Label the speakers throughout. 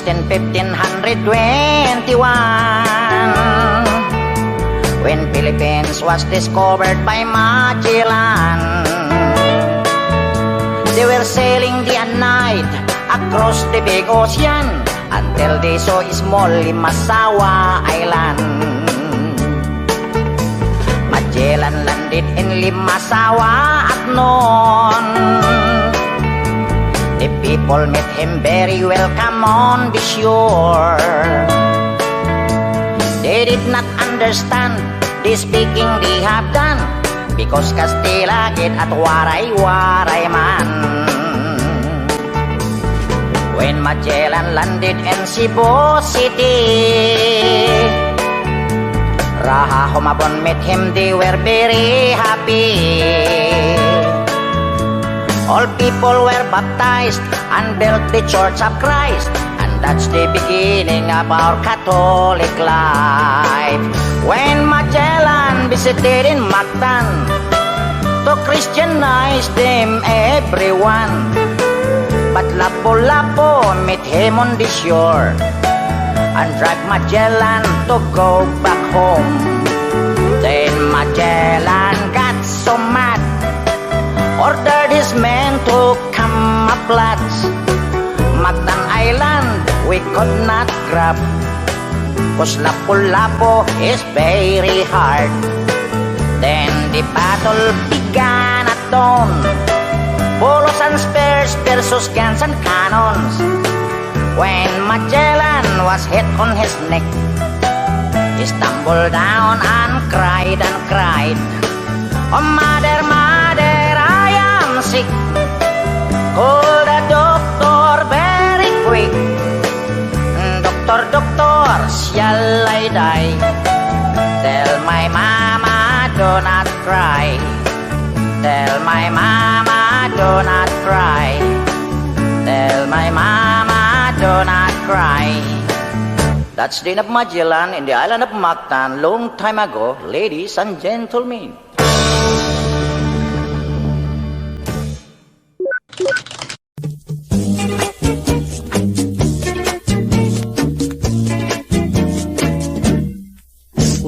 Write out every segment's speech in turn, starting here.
Speaker 1: in 1521, when Philippines was discovered by Magellan. They were sailing day and night across the big ocean until they saw a small Limasawa Island. Magellan landed in Limasawa at noon. The people met him very welcome on the shore. They did not understand the speaking they have done, because Kastila git at waray-waray man. When Magellan landed in Cebu City, Raha Humabon met him, they were very happy. All people were baptized and built the Church of Christ, and that's the beginning of our Catholic life. When Magellan visited in Mactan to Christianize them everyone, but Lapu-Lapu met him on the shore and dragged Magellan to go back home. Then Magellan got so mad, ordered his men to come up lads. Mactan Island we could not grab, 'cause Lapu-Lapu is very hard. Then the battle began at dawn, bolos and spears versus guns and cannons. When Magellan was hit on his neck, he stumbled down and cried and cried, "Oh mother, mother, I am sick. Call the doctor very quick. Doctor, doctor, shall I die? Tell my mama do not cry. Tell my mama do not cry. Tell my mama do not cry." That's the end of Magellan in the island of Mactan long time ago, ladies and gentlemen.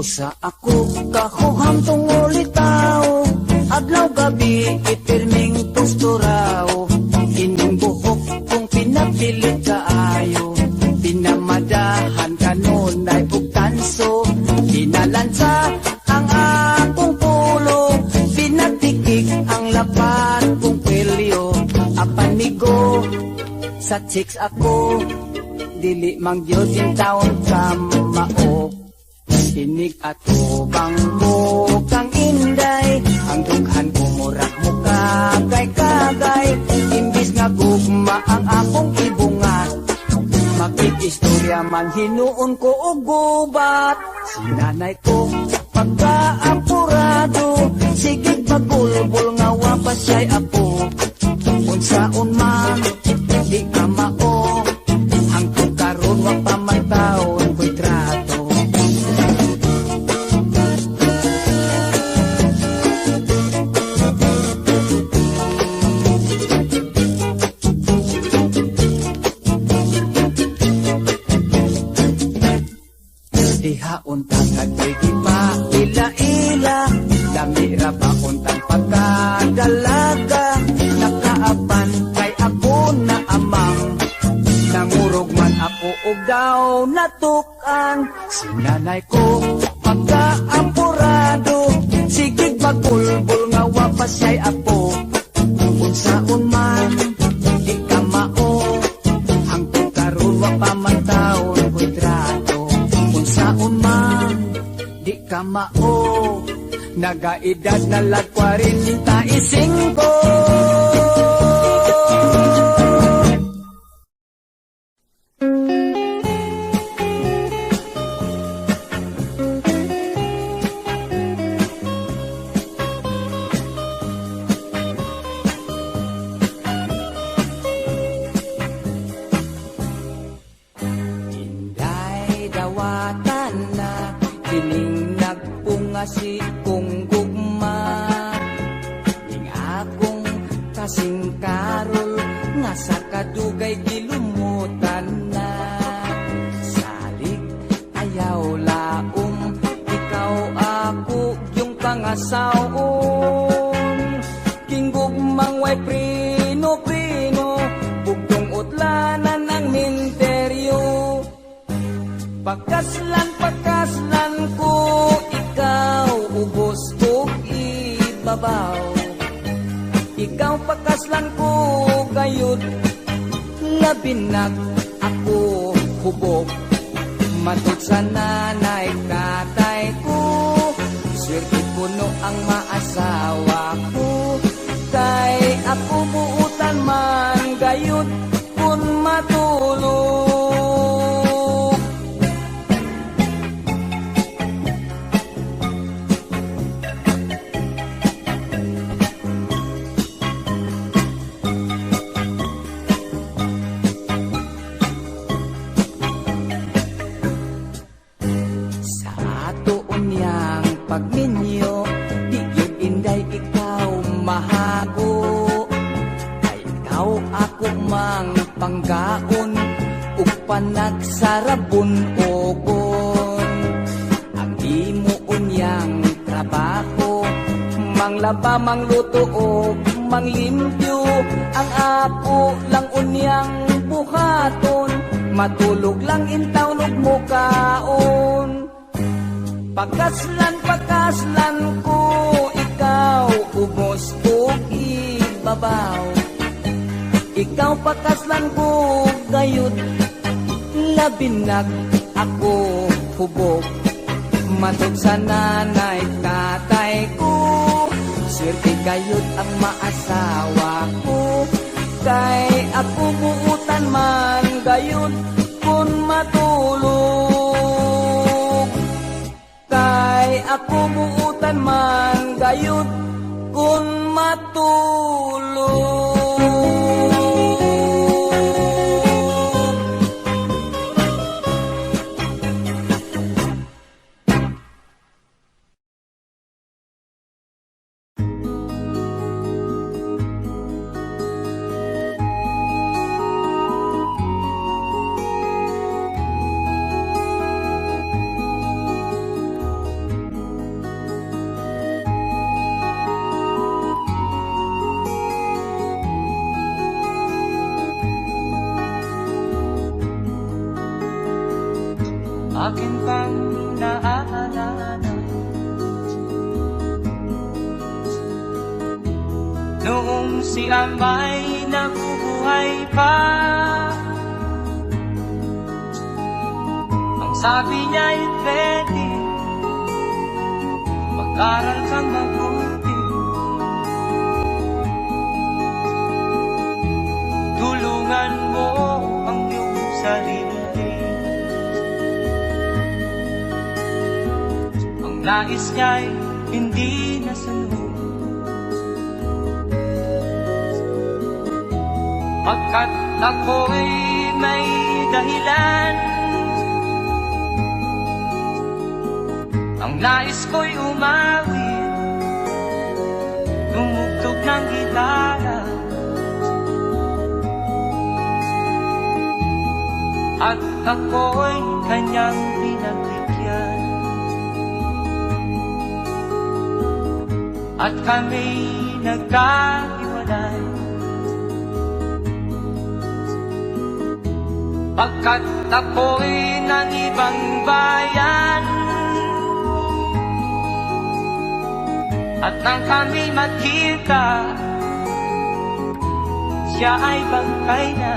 Speaker 2: Usa ako kahuham tunguli tao, adlaw gabi itirming tusturaw. Ining buhok kung pinapilit kaayo, pinamadahan kanon ay bugtanso. Pinalansa ang akong pulo, pinatikik ang lapat kong kwelyo. Apanigo sa chicks ako, dili mang Diyos yung taon kamao. Sinig at ubang mo kang inday, ang dughan ko murag mo kagay-kagay. Imbis nga gugma ang akong ibungat, makikistorya man hinuon ko og gubat. Sinanay ko pagkaapurado, sige pagulbol nga wapas siya'y apo. Unsaon man di ka mao, hangtod karon wa pa man taon ko'y trato. Diha untang kagwigi pa ila-ila, damira ba untang pagkadalaga. Nakaapan kay ako na amang, nangurog man ako og daw natukan. Sinanay ko pagkaapurado, sige bagulbol nga wapas siya'y apo. Unsaon man di ka mao, hangtod karon wa pa man taon ko'y trato. Unsaon man di ka mao, nagaedad na lag 45. Kining nagpunga si kong gugma, ning akong kasing karol nga sa kadugay gilumutan na. asaon. Kinggugmang way prino-prino, bugtong utlanan ang minteryo. Pakaslan ko, ikaw ubos kog ibabaw. Ikaw pakaslan ko gayud, labinag ako hubog. Matod sa nanay tatay ko, swerte puno ang maasawa ko. Kay ako buutan man gayud kun matulog. Pagminyo, di yun inday ikaw mahago. Ay ikaw ako mang panggaon, ug panagsarabon ogon. Ang imo unyang trabaho, manglaba, mangluto o manglimpyo. Ang ako lang unyang buhaton, matulog lang intaw ug mukaon. Pakaslan ko, ikaw ubos o ibabaw. Ikaw pakaslan ko gayud, labinag ako hubog. Matod sa nanay tatay ko, swerte gayud ang maasawa ko. Kay ako buutan man gayud kun matulog. Kay ako buutan man gayud kun matulog.
Speaker 3: Akin pang naaalala noong si Amay nabubuhay pa. Ang sabi niya'y pwede mag-aral kang mabuti, tulungan mo ang iyong sarili. Nais niya'y hindi nasunod, pagkat ako'y may dahilan. Ang nais ko'y umawit, tumugtog ng gitara, at ako'y kanyang pinagbigyan. At kami nagkahiwalay, pagkat ako'y ng ibang bayan. At nang kami magkita, siya ay bangkay na.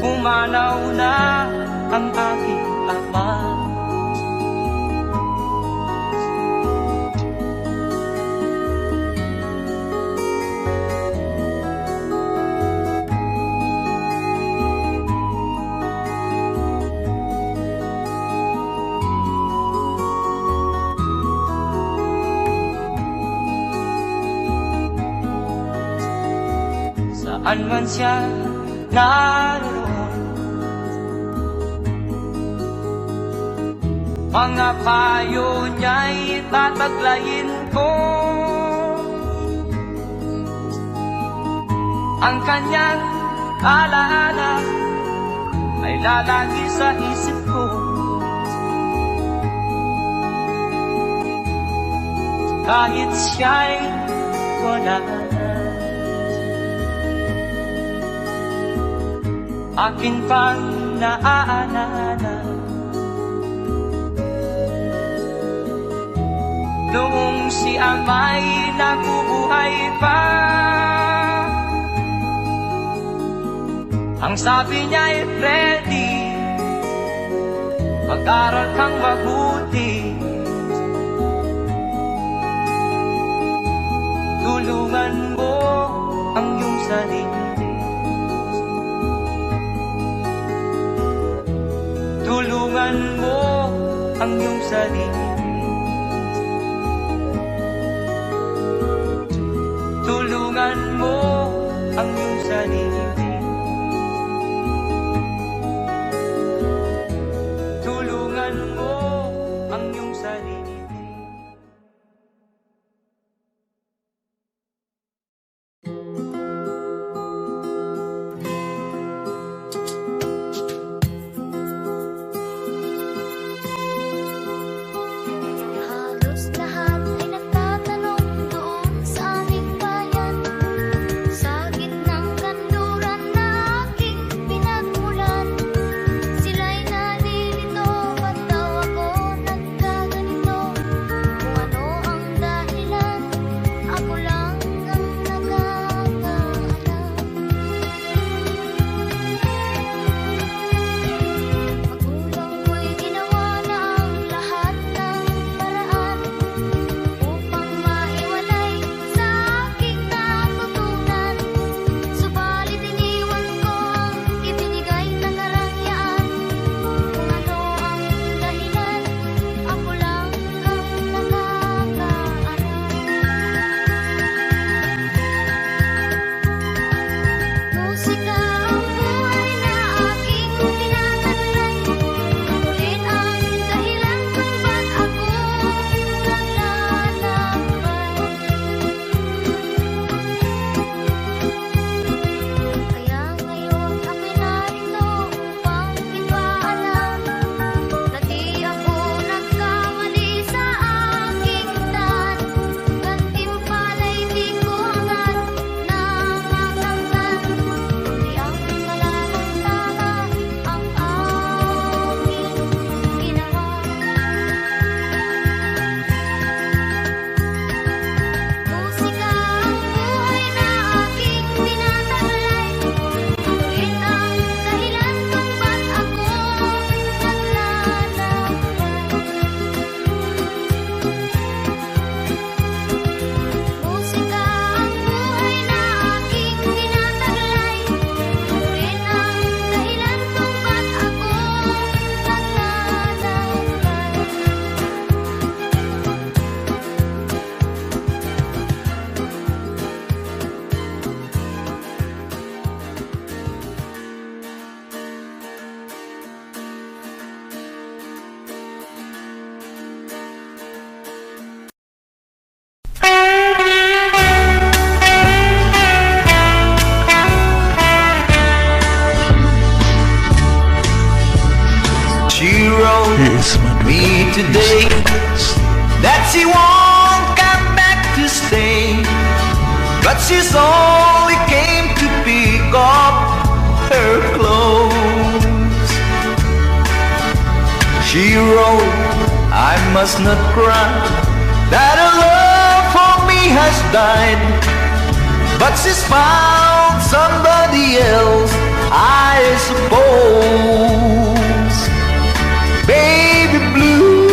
Speaker 3: Pumanaw na ang aking ama. Saan man siya naroon, mga payo niya'y tataglayin ko. Ang kanyang alaala ay lalagi sa isip ko. kahit siya'y wala na. Akin pang naaalala noong si ama'y nabubuhay pa. Ang sabi niya'y Freddy, mag-aral kang mabuti, tulungan mo ang iyong sarili, tulungan mo ang iyong sarili, tulungan mo ang iyong sarili, tulungan mo ang iyong sarili.
Speaker 4: Halos lahat ay nagtatanong doon sa aming bayan, sa gitnang kanluran na aking pinagmulan. Sila'y nalilito, ba't daw ako nagkaganito? Kung ano ang dahilan, ako lang ang nakakaalam. Magulang ko'y ginawa na ang lahat ng paraan upang maiwalay sa aking natutunan. Subalit iniwan ko ang ibinigay na karangyaan. Kung ano ang dahilan, ako lang ang nakakaalam. Musika ang buhay na aking tinataglay, ngunit ang dahilan kung ba't ako naglalakbay. Kaya ngayon ako'y narito upang ipaalam na di ako nagkamali sa aking daan. Gantimpala'y di ko agad namakamtan, kundi ang nararamdaman ang aking ginawa. Musika ang buhay na aking tinataglay, ngunit ang dahilan kung ba't ako naglalakbay. Musika ang buhay na aking tinataglay, ngunit ang dahilan kung ba't ako
Speaker 5: She wrote me today that she won't come back to stay, but she's only came to pick up her clothes. She wrote, I must not cry, that her love for me has died, but she's found somebody else, I suppose. Baby blue,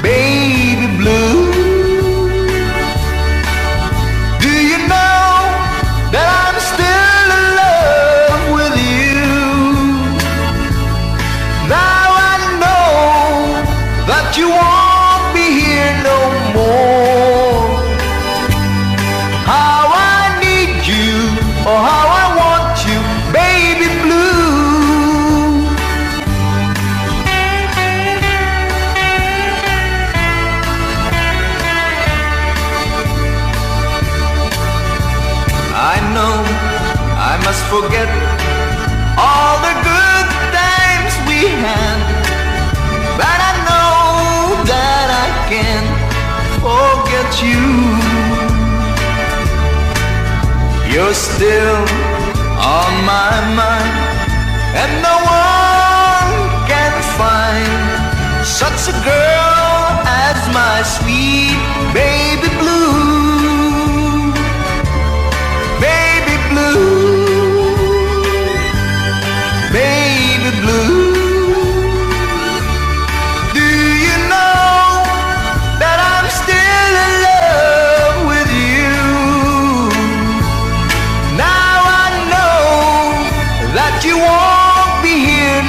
Speaker 5: baby blue, do you know that I'm still in love with you? Now I know that you won't be here no more. How I need you, or how I want you, baby blue. I know I must forget all the good times we had, but I know that I can't it's you. You're still on my mind, and no one can find such a girl as my sweet baby blue. Baby blue, baby blue. Do you know that I'm still in love with you? Now I know that you won't be here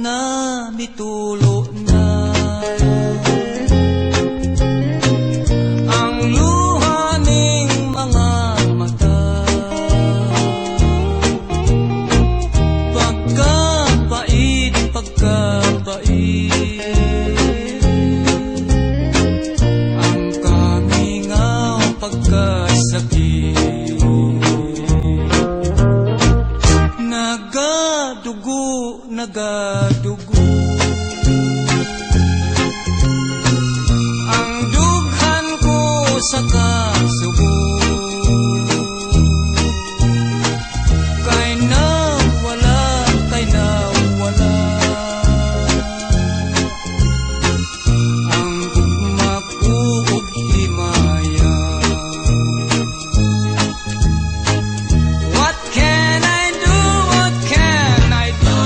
Speaker 3: na, mitulo na. Ang luha ning mga mata, pagkapait, pagkapait. Ang kamingaw, pagkasakit. Nagadugo, nagadugo. Ang dughan ko sa kasubo, kay nawala, kay nawala. Ang gugma ko ug himaya. What can I do? What can I do?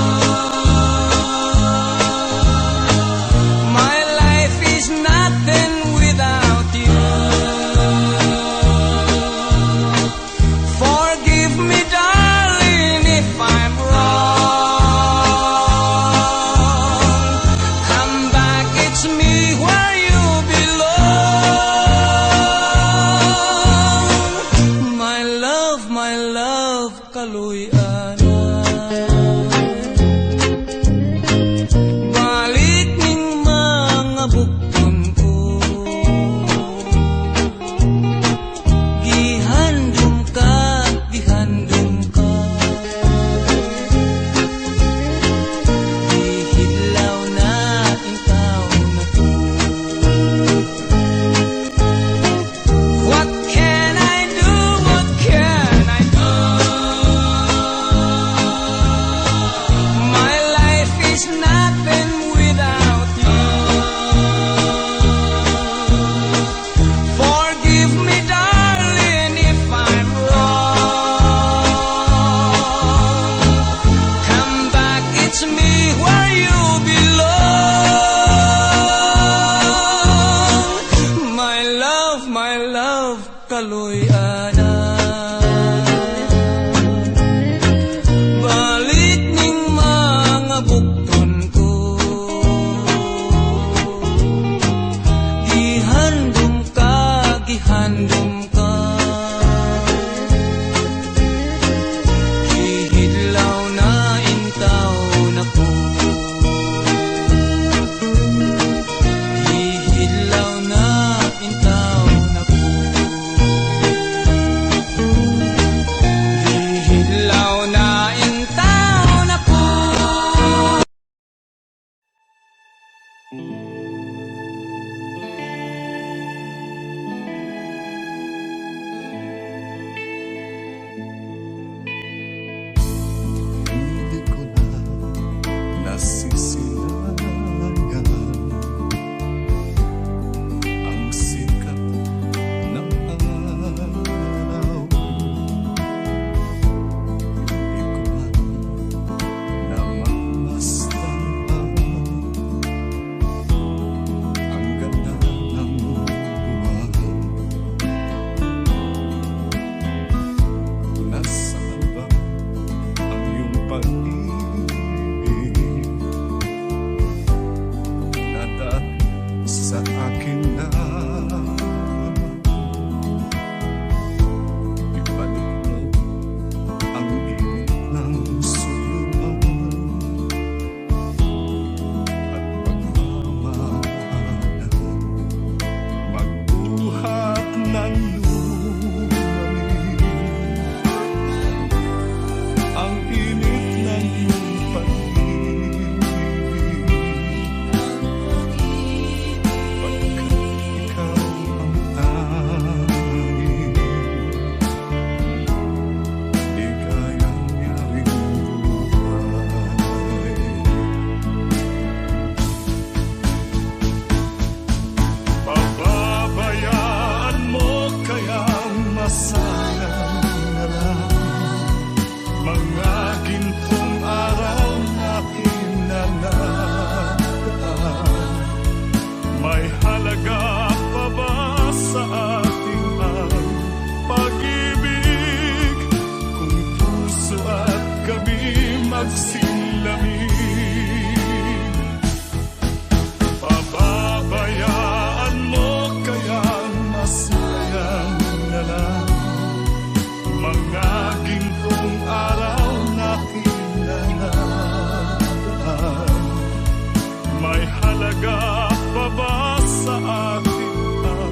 Speaker 6: halaga pa ba sa atin ang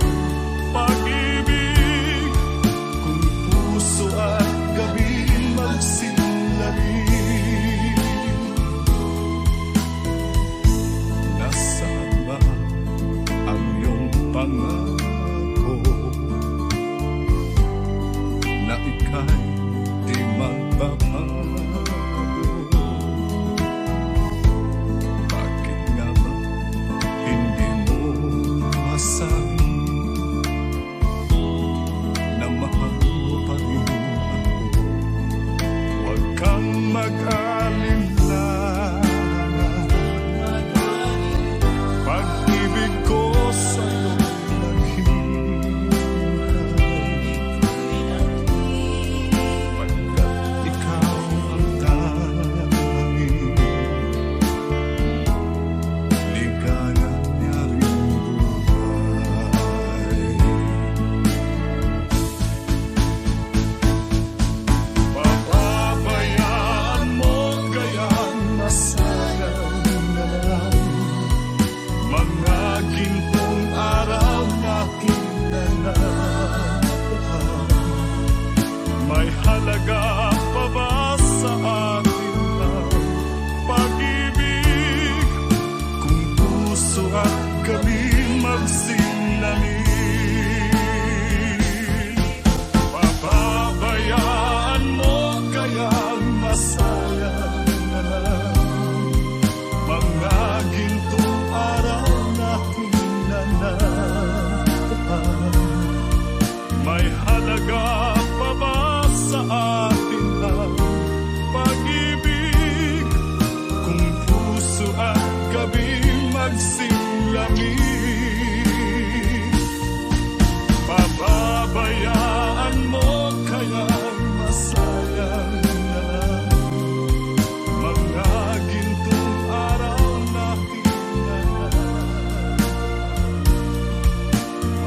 Speaker 6: pag-ibig? Kung puso at gabi magsinlarin, nasaan ba ang iyong pangako na ika'y di magbabago? Bakit nga ba hindi mo masabi na mahal mo pa rin ako? Huwag kang mag-alinlangan, pag-ibig ko sa'yo pagkat ikaw ang tanging ligaya niya rin buhay. Papabayaan mo kayang masayang na lang mga gintong araw na kinanakahan. May halaga pa ba sa atin ang pag-ibig? Kung puso at gabi magsinlamin, papabayaan mo kayang masayang na lang mga gintong araw na kinanakahan. May halaga pa ba sa atin ang pag-ibig? Kung puso at gabi magsinlamin, papabayaan mo kayang masayang na lang mga gintong araw na kinanakahan.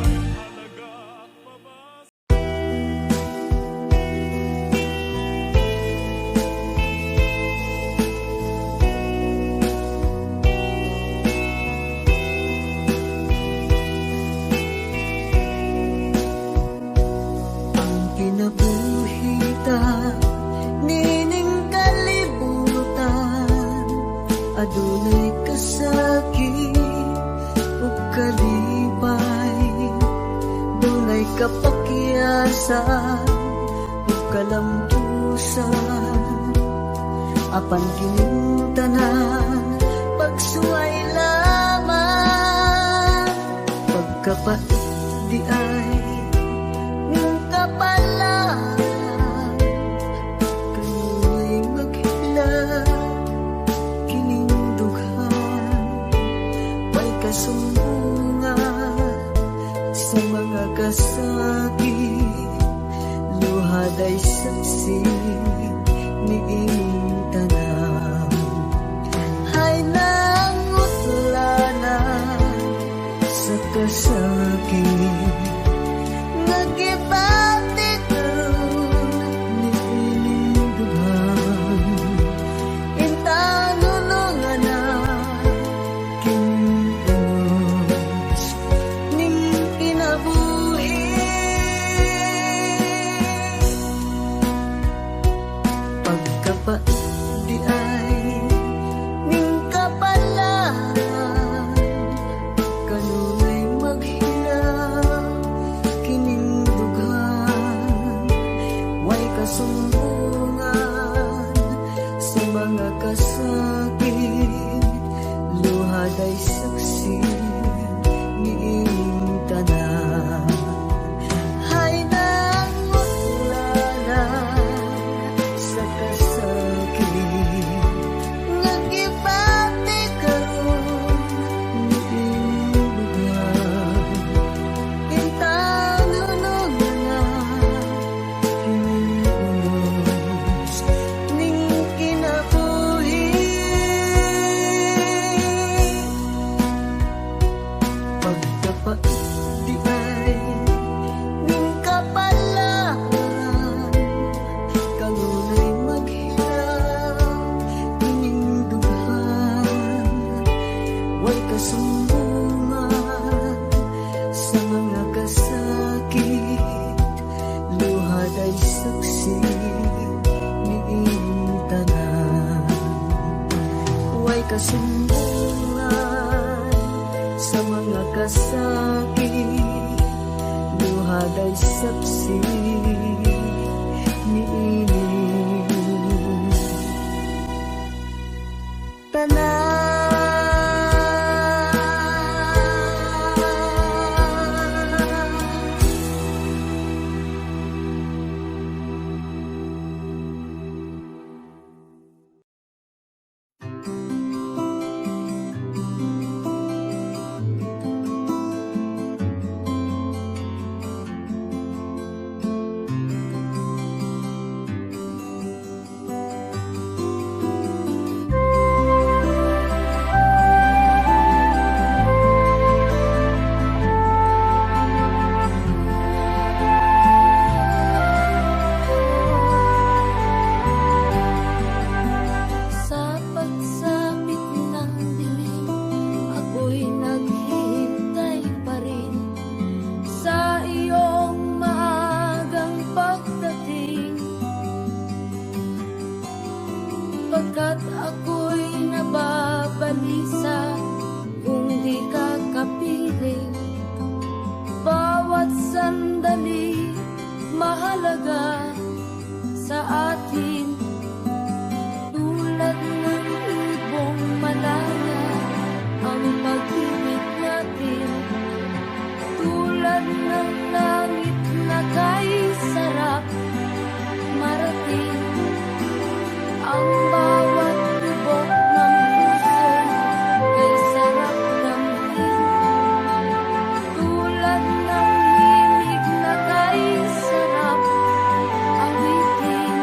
Speaker 6: May halaga pa ba?
Speaker 2: Kinabuhitan, nining kalibutan, adunay kasakit ug kalipay, dunay kapakyasan ug kalampusan, apan kining tanan pagsuway lamang, pagkapait di ay ng kapalaan, kanu'y maghila kining dughan, may kasumbungan sa mga kasakit, luhaday saksi ni ining tanan. Hay nangutlanan sa kasakit, kasumbungan sa mga kasakit, luhaday saksi niining
Speaker 4: Sa pagsapit ng dilim, ako'y naghihintay pa rin sa iyong maagang pagdating. Pagkat ako'y nababalisa kung di ka kapiling. Bawat sandali mahalaga sa atin, tulad ng ibong malaya ang pag-ibig natin, tulad ng langit na kay sarap marating. Ang bawat tibok ng puso kay sarap damhin, tulad ng himig na kay sarap awitin.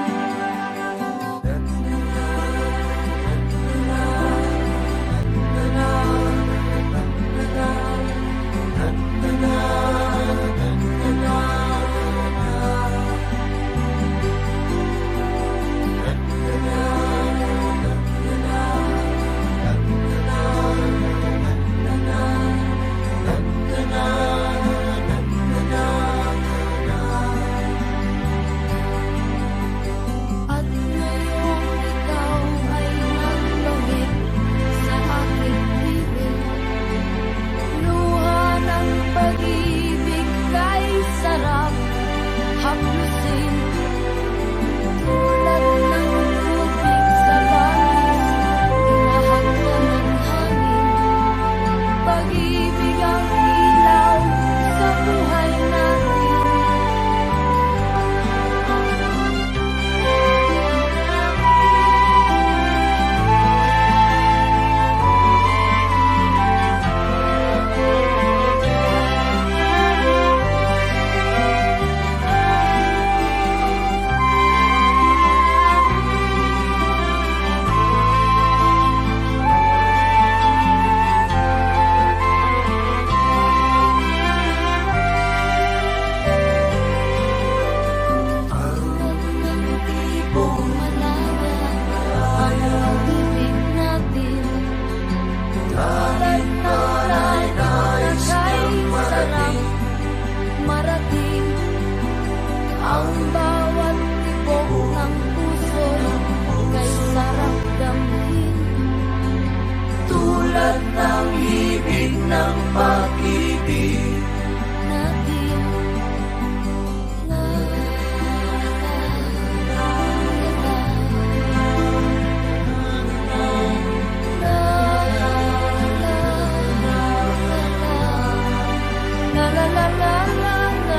Speaker 4: At ngayong ikaw ay nagbangit sa aking piling, luha ng pag-ibig kay sarap haplusin, tulad ng tubig sa langis, hinahagdan ng hangin. Pag-ibig ang ilaw sa buhay natin. Ibong malaya ang pag-ibig natin, tulad ng langit na kay sarap marating. Ang bawat tibok ng puso kay sarap damhin, tulad ng hibig ng pag-ibig natin. La la la la la la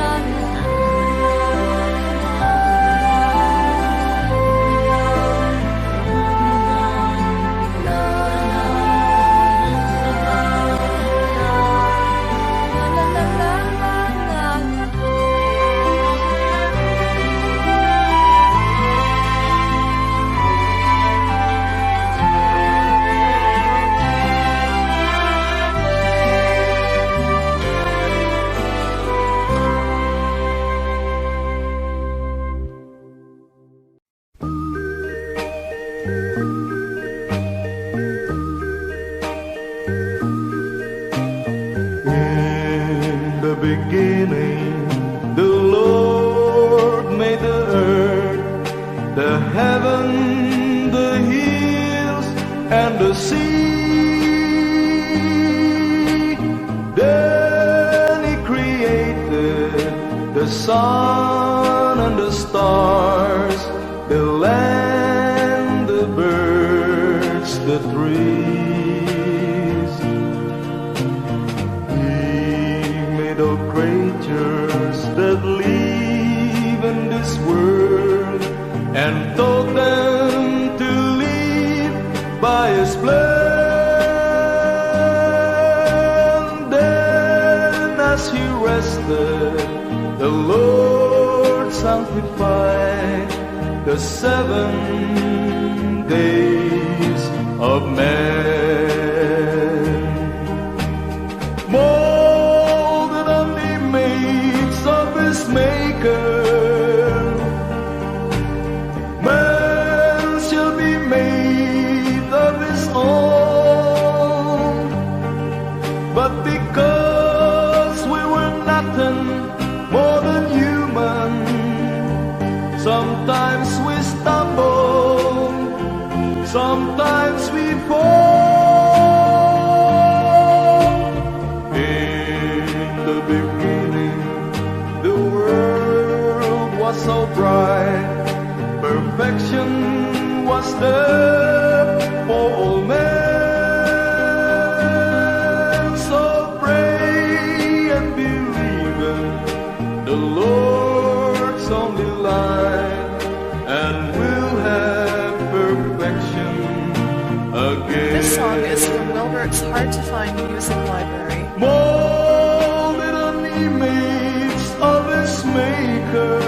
Speaker 5: In the beginning, the Lord made the earth, the heaven, the hills, and the sea. sun and the stars, the land, the birds, the trees. He made all creatures that live in this world and told them to live by His plan. Then as He rested, the Lord sanctified the 7 days of man. Molded on the image of His Maker, man shall be made of His own. But because we were nothing more than human, sometimes we stumble, sometimes we fall. In the beginning, the world was so bright, perfection was there for all men. So pray and believe in the Lord's only light, and we'll have perfection again.
Speaker 7: This song is from Wilbert's Hard to Find Music Library.
Speaker 5: Molded on the image of His Maker,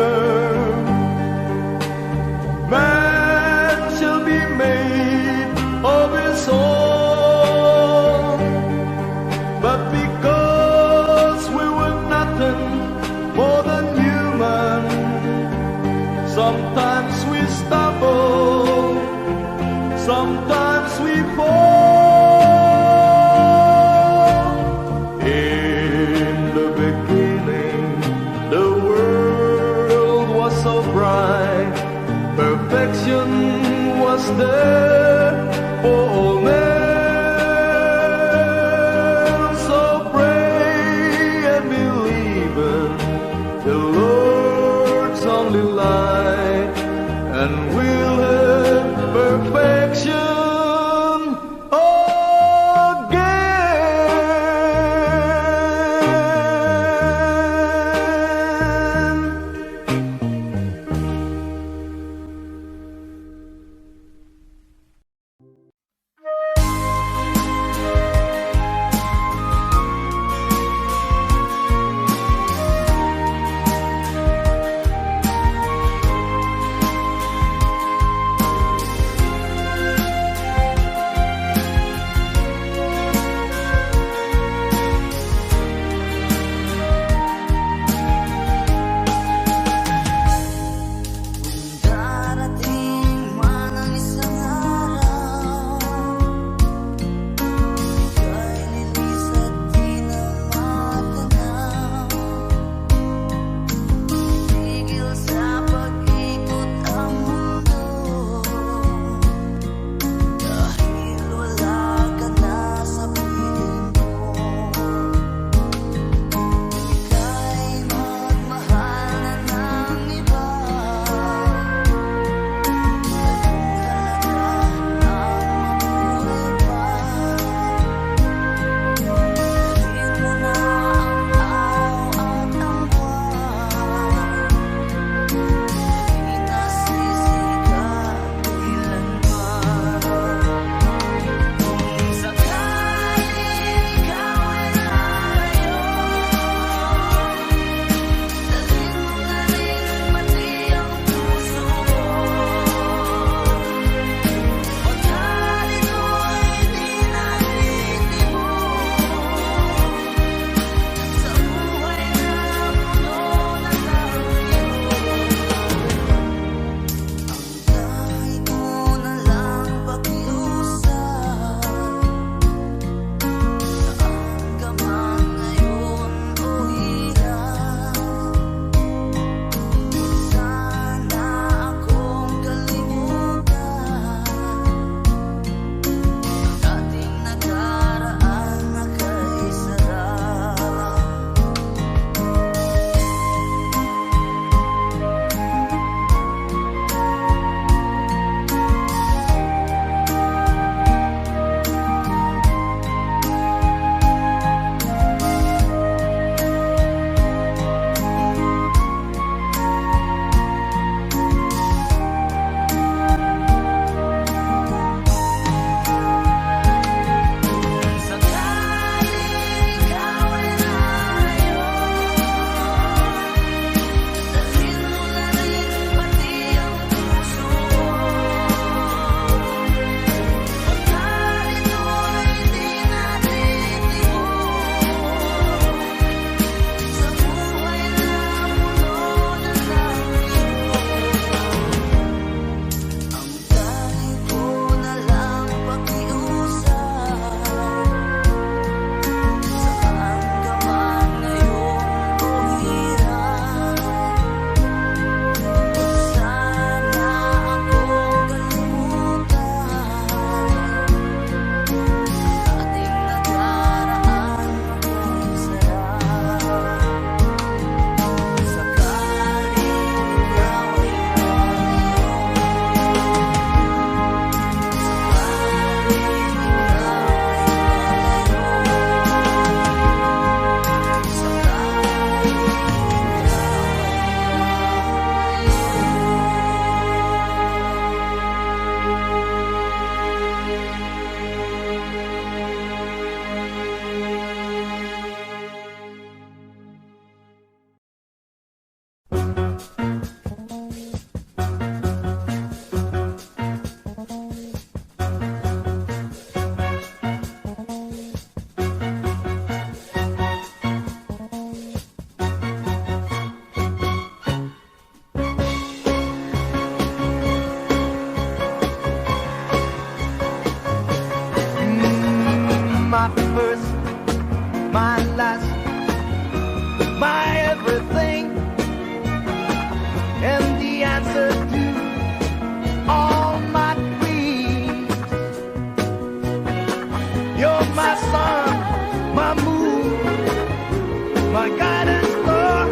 Speaker 5: man shall be made of His own. But because we were nothing more than human, sometimes we stumble, sometimes we fall. In the beginning, the world my first, my last, my everything, and the answer to all my dreams. You're my sun, my moon, my guiding star,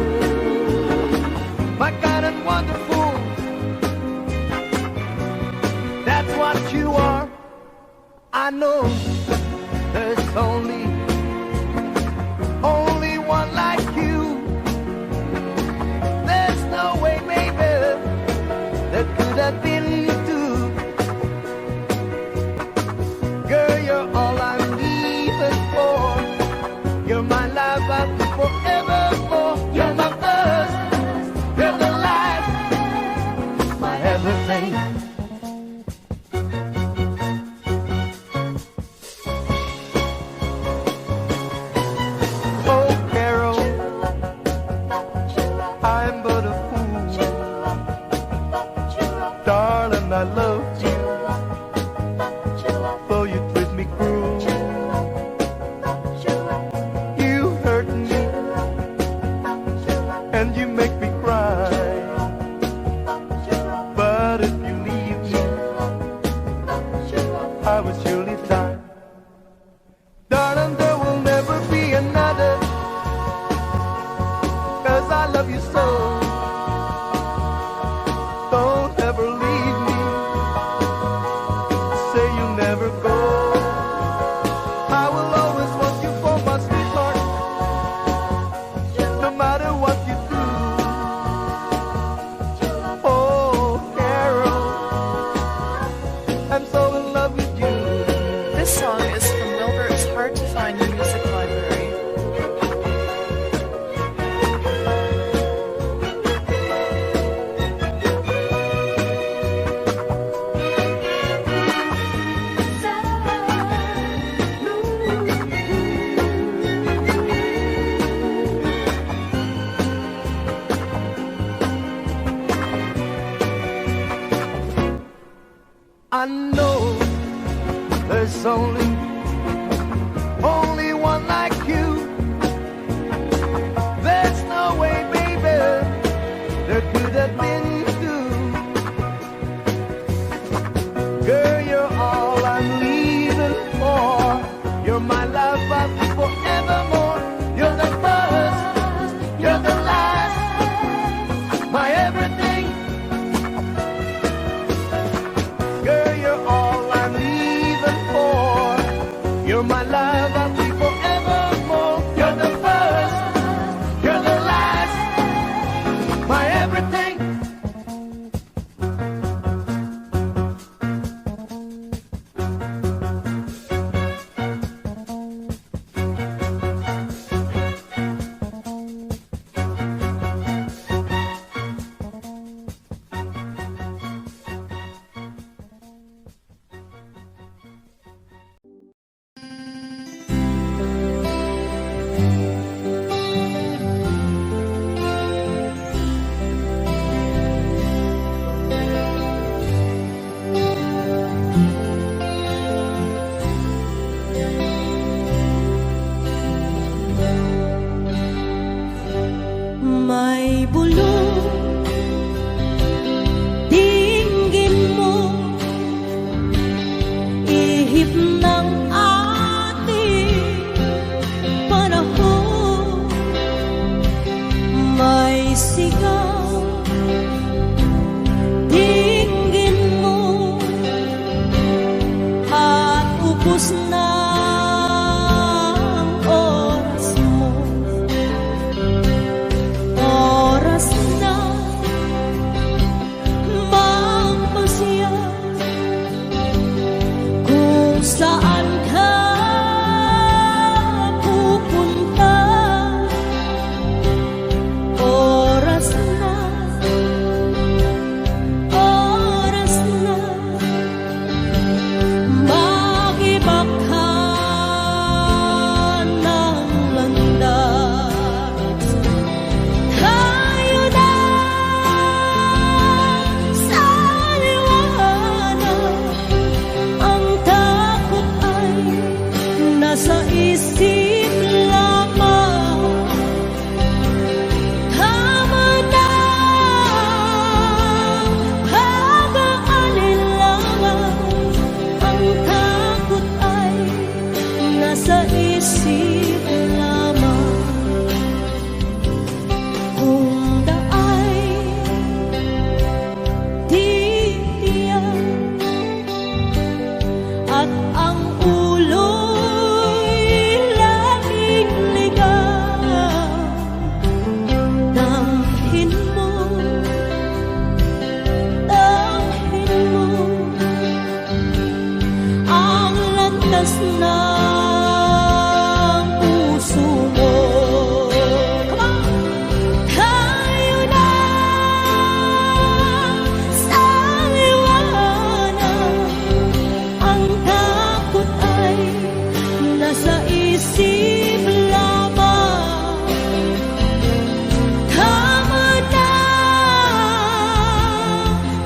Speaker 5: my kind and wonderful. That's what you are. I know there's only one like you. There's no way, maybe, there could have been two. Girl, you're all I'm living for. You're my love, I'll be forevermore. You're my first, you're the last, my everything. Oh, Carol, I'm but a fool. Darling, I love you, though you treat me cruel. You hurt me, and you make me cry. But if you leave me, I will surely die. Darling, there will never be another, 'cause I love you so. Don't ever leave me, say you'll never go. I will always want you for my sweetheart, no matter what you do. Oh, Carol, I'm so in love with you.
Speaker 7: This song is from Wilbert's Hard to Find Music Library.
Speaker 5: I know there's only one like you. There's no way, baby, there could have been two. Girl, you're all I'm leaving for. You're my love, I'll be forevermore. You're the first, you're the last, my everything. Girl, you're all I'm leaving for. You're my love, I'll be forevermore. You're the first, you're the last, my everything.
Speaker 4: nasa isip lamang. Tama na, pag-aalinlangan, ang takot ay nasa isip lamang. Kung daay titiyak at ang ulo'y laging ligaw, damhin mo ang landas ng puso mo. Come on! Tayo na sa liwanag, ang takot ay nasa isip lamang. Tama na,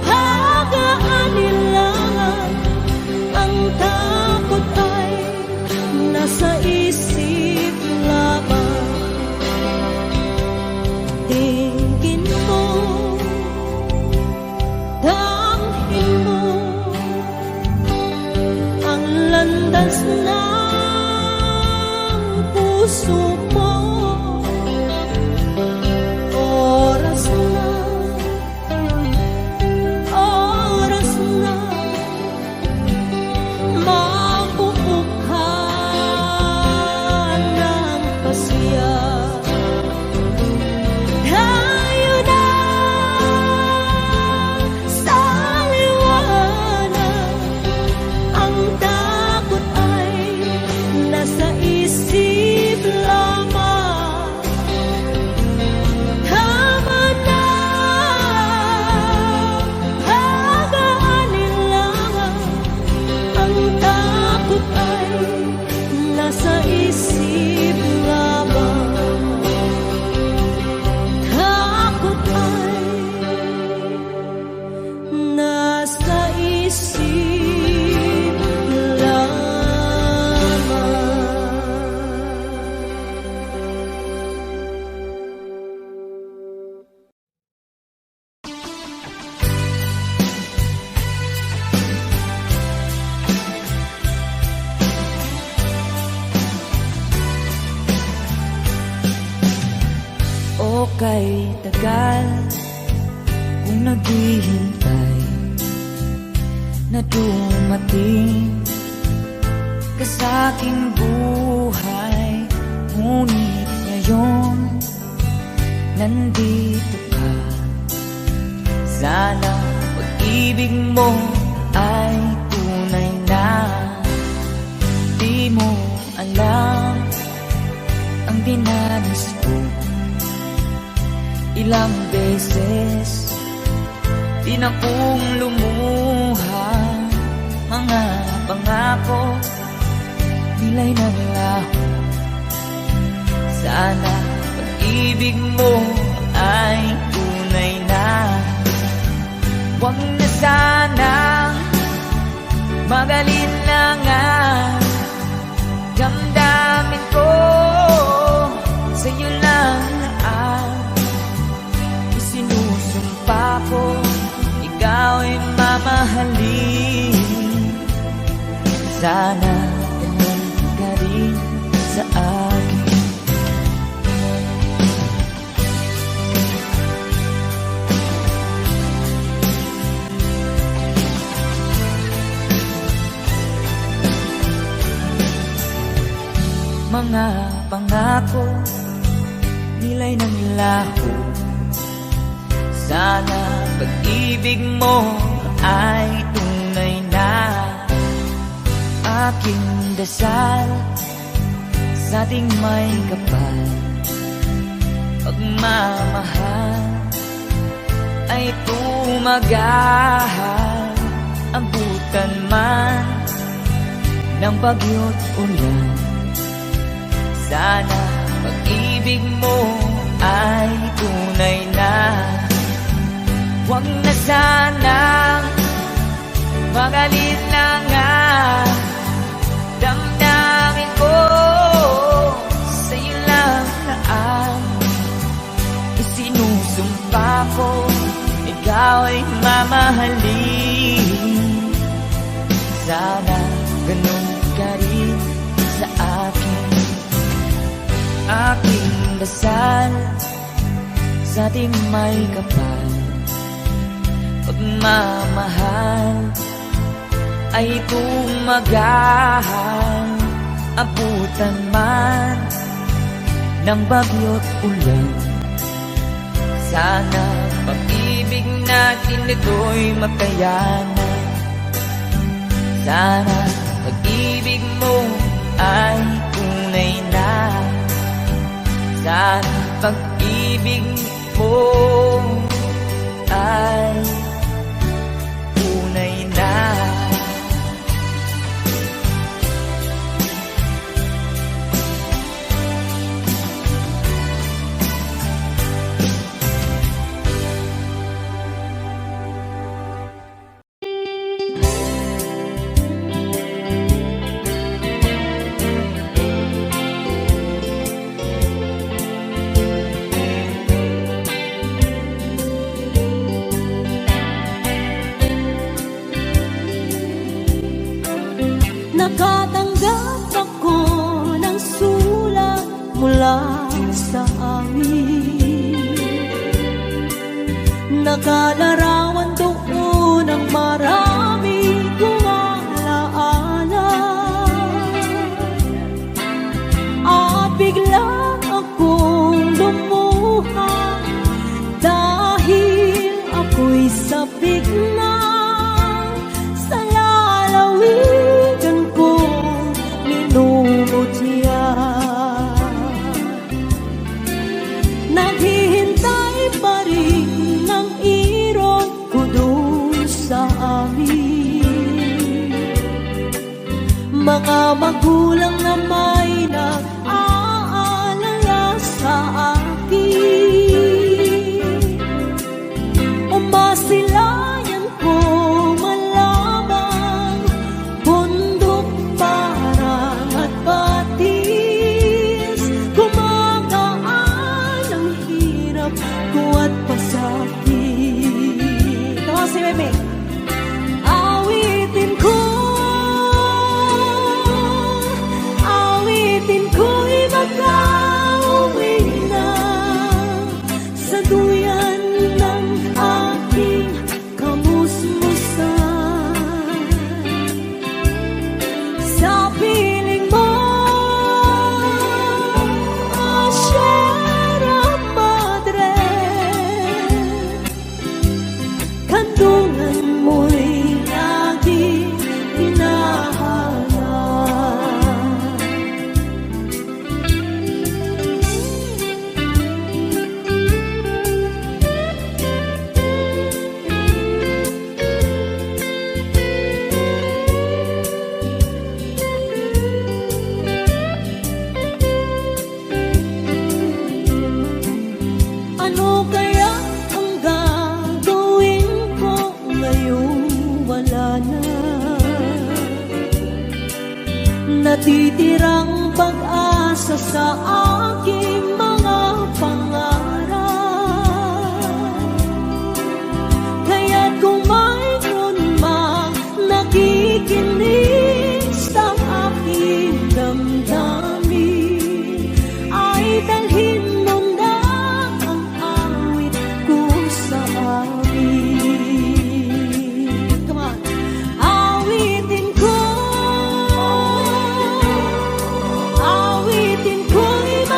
Speaker 4: pag-aalinlangan, ang takot ay nasa isip lamang. Tingin mo, damhin mo ang landas ng puso mo. Oras na mabubukan ng pasya. Tayo na sa liwanag, ang takot ay nasa isip lamang. Tama na, pag-aalinlangan, ang takot ay nasa isip lamang. Takot ay nasa isip lamang. O kay tagal kung naghihintay na dumating ka sa aking buhay, ngunit ngayon nandito ka. Sana pag-ibig mo ay tunay na. Di mo alam ang dinanas ko. Ilang beses din akong lumuha, mga pangako nila'y naglaho. Sana pag-ibig mo ay tunay na. Huwag na sanang magalinlangan, damdamin ko sa'yo lang ang isinusumpa ko. Ikaw ay mamahalin, sana ganun ka rin sa akin. Mga pangako nila'y naglaho. Sana pag-ibig mo ay tunay na. Aking dasal sa ating may kapal, pagmamahal ay tumagahal. Abutan man ng bagyo't ulan, sana pag-ibig mo ay tunay na. Huwag na sanang magalinlangan, damdamin ko
Speaker 8: dasal sa ating may kapal. Pagmamahal ay tumagahan, abutan man ng bagyo't ulan. Sana pag-ibig natin ito'y makayanan. Sana pag-ibig mo ay tunay na. Sana pag-ibig mo ay tunay na.
Speaker 9: Nakatanggap ako ng sulat mula sa amin. Nakalarawan doon ang marami kong alaala. At bigla akong lumuha dahil ako'y sabik na sa lalawigan kong minumutya. Naghihintay pa rin ang irog ko doon sa amin. Mga magulang na may nag-aalala sa akin. Umasilayan ko malamang bundok parang at batis. Gumagaan ang hirap ko at pasakit. Ito si Meme. Awitin ko'y mag-auwi na sa duyan ng aking kamusmusan. Sa piling mo, Sierra Madre, kandungan mo'y laging hinahanap. Ano kaya ang gagawin ko ngayong wala na? Natitirang pag-asa sa aking mga pangarap. Kaya't kung mayroon mang nakikinig sa aking damdamin, ay dalhin mo na ang awit ko sa amin. Come on. Awitin ko'y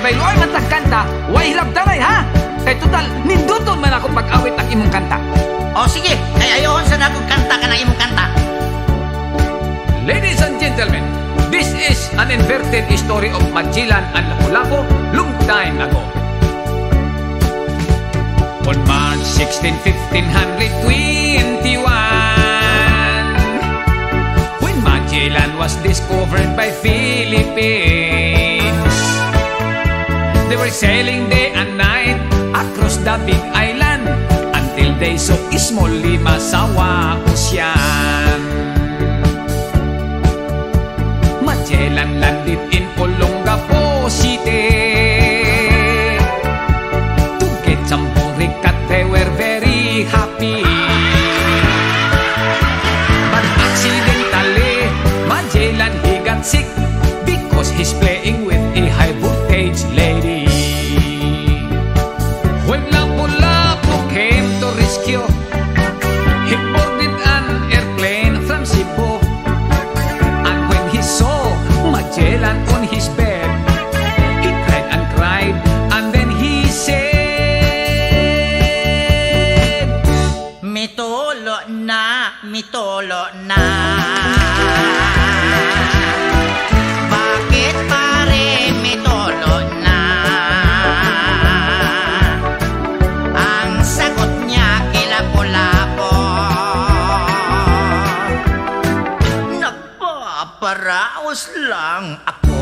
Speaker 10: baylo ay matagkanta, way hilabdanay ha? Kay total, ninduton man ako pag-awit ang imong kanta.
Speaker 1: O sige, kay ayoon sa nagong kanta ka ng imong kanta.
Speaker 10: Ladies and gentlemen, this is an inverted story of Magellan and Lapu-Lapu long time ago. On March 16, 1521, when Magellan was discovered by Philippines, they were sailing day and night across the big island until they saw Small Limasawa Ocean. Magellan landed in Olongapo City to get some burikat. They were very happy, but accidentally Magellan he got sick because he's playing with a high voltage lady. When Lapu-Lapu came to rescue, he boarded an airplane from Cebu. And when he saw Magellan on his bed, he cried and cried, and then he said,
Speaker 1: Mitolo na, mitolo na. Bakit pare mitolo na? Ang sagot niya kila Lapu-Lapu, nagpaparaos lang ako.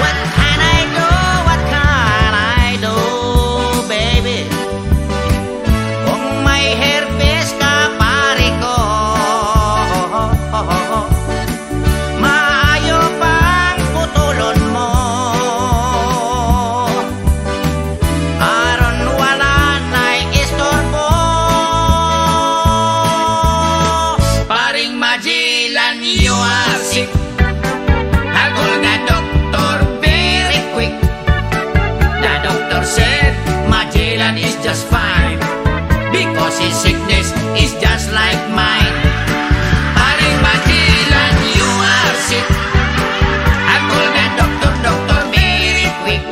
Speaker 1: What can I do? What can I do, baby? Kung may herpes ka, pare ko, maayo pang putulon mo. Aron wala na'y istorbo. Paring Magellan, you are sick. I called the doctor very quick. The doctor said Magellan is just fine because his sickness is just like mine. Paring Magellan, you are sick. I called the doctor very quick.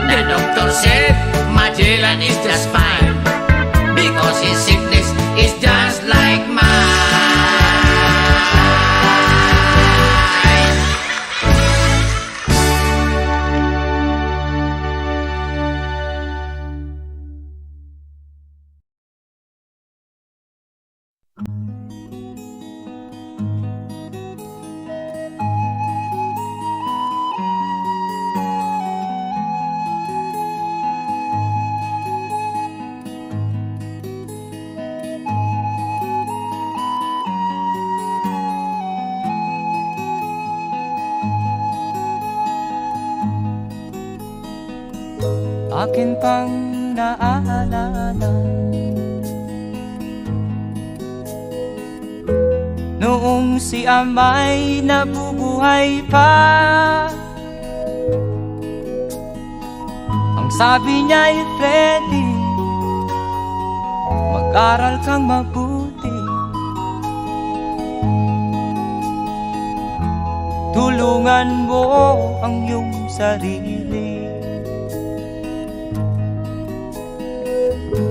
Speaker 1: The doctor said Magellan is just fine because his sickness is just like mine.
Speaker 8: Akin pang naalala noong si ama'y nabubuhay pa. Ang sabi niya'y Freddy, mag-aral kang mabuti, tulungan mo ang iyong sarili.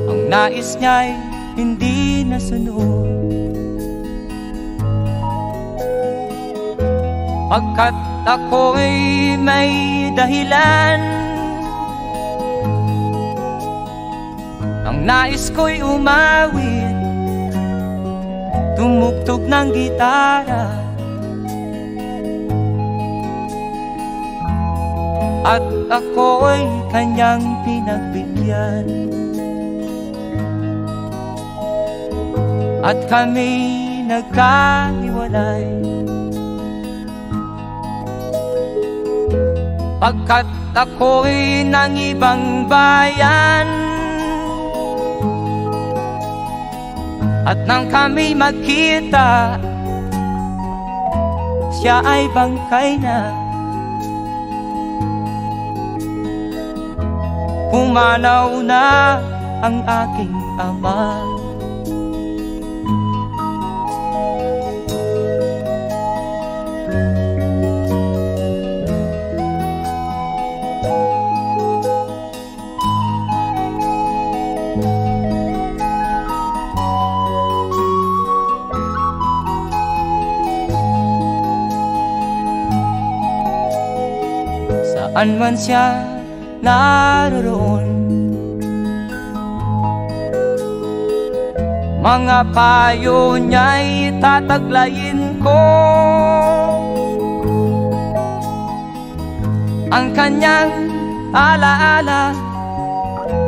Speaker 8: Ang nais niya'y hindi nasunod, pagkat ako'y may dahilan. Ang nais ko'y umawit, tumugtog ng gitara, at ako'y kanyang pinagbigyan. At kami nagkahiwalay, pagkat ako'y ng ibang bayan. At nang kami magkita, siya ay bangkay na. Pumanaw na ang aking ama. saan man siya naroon. Mga payo niya'y tataglayin ko. Ang kanyang alaala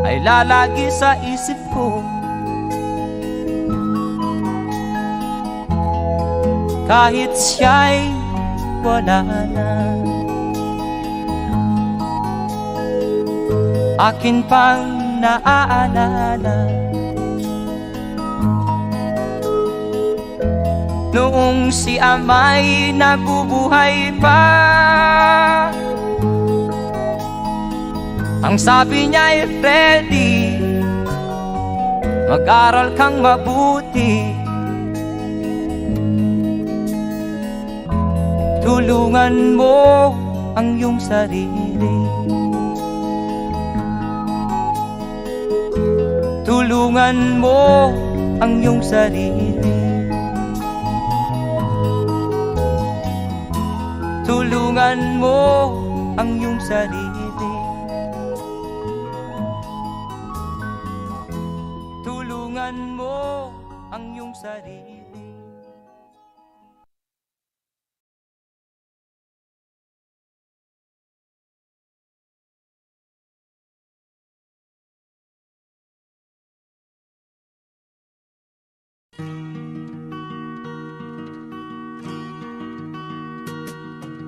Speaker 8: ay lalagi sa isip ko. Kahit siya'y wala na, akin pang naaalala noong si ama'y nabubuhay pa. Ang sabi niya'y Freddy, mag-aral kang mabuti, tulungan mo ang iyong sarili, tulungan mo ang iyong sarili, tulungan mo ang iyong sarili.